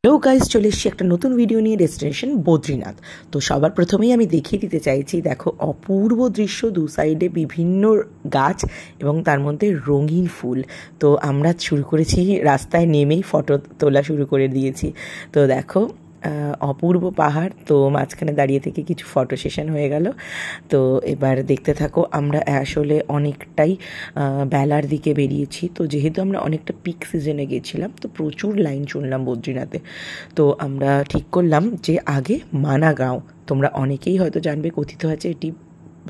Hello guys, চলে এসেছি একটা নতুন ভিডিও নিয়ে, ডেস্টিনেশন বদ্রীনাথ। তো সবার প্রথমেই আমি দেখিয়ে দিতে চাইছি, দেখো অপূর্ব দৃশ্য, দু সাইডে বিভিন্ন গাছ এবং তার মধ্যে রঙিন ফুল। তো আমরা শুরু করেছি, রাস্তায় নেমেই ফটো তোলা শুরু করে দিয়েছি। তো দেখো অপূর্ব পাহাড়, তো মাঝখানে দাঁড়িয়ে থেকে কিছু ফটো সেশন হয়ে গেল। তো এবার দেখতে থাকো। আমরা আসলে অনেকটাই বেলার দিকে বেরিয়েছি, তো যেহেতু আমরা অনেকটা পিক সিজনে গেছিলাম, তো প্রচুর লাইন শুনলাম বদ্রীনাথে। তো আমরা ঠিক করলাম যে আগে মানাগাঁও, তোমরা অনেকেই হয়তো জানবে, কথিত আছে এটি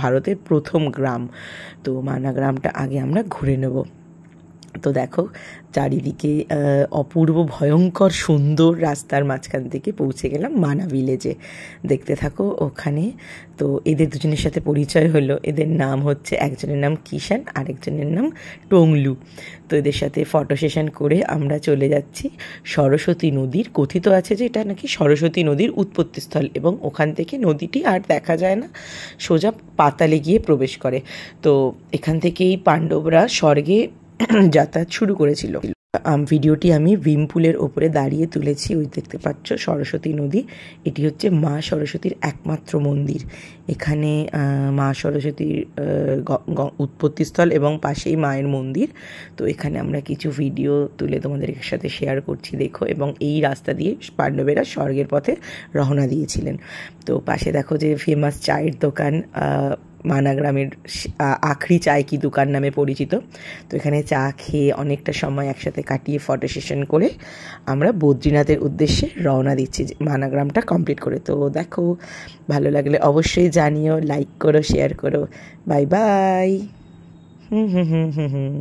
ভারতের প্রথম গ্রাম। তো মানাগ্রামটা আগে আমরা ঘুরে নেব। তো দেখো চারিদিকে অপূর্ব ভয়ঙ্কর সুন্দর রাস্তার মাঝখান থেকে পৌঁছে গেলাম মানা ভিলেজে। দেখতে থাকো ওখানে। তো এদের দুজনের সাথে পরিচয় হলো। এদের নাম হচ্ছে, একজনের নাম কিষান, আরেকজনের নাম টংলু। তো এদের সাথে ফটো সেশন করে আমরা চলে যাচ্ছি সরস্বতী নদীর। কথিত আছে যে এটা নাকি সরস্বতী নদীর উৎপত্তিস্থল, এবং ওখান থেকে নদীটি আর দেখা যায় না, সোজা পাতালে গিয়ে প্রবেশ করে। তো এখান থেকেই পাণ্ডবরা স্বর্গে যাতায়াত শুরু করেছিল। ভিডিওটি আমি ভিমপুলের ওপরে দাঁড়িয়ে তুলেছি। ওই দেখতে পাচ্ছ সরস্বতী নদী। এটি হচ্ছে মা সরস্বতীর একমাত্র মন্দির। এখানে মা সরস্বতীর উৎপত্তিস্থল এবং পাশেই মায়ের মন্দির। তো এখানে আমরা কিছু ভিডিও তুলে তোমাদের সাথে শেয়ার করছি, দেখো। এবং এই রাস্তা দিয়ে পাণ্ডবেরা স্বর্গের পথে রওনা দিয়েছিলেন। তো পাশে দেখো যে ফেমাস চায়ের দোকান, মানাগ্রামের আখরি চায় কি দোকান নামে পরিচিত। তো এখানে চা খেয়ে অনেকটা সময় একসাথে কাটিয়ে ফটো সেশন করে আমরা বদ্রীনাথের উদ্দেশ্যে রওনা দিচ্ছি, মানাগ্রামটা কমপ্লিট করে। তো দেখো, ভালো লাগলে অবশ্যই জানিও, লাইক করো, শেয়ার করো। Bye bye. হুম হুম হুম হুম হুম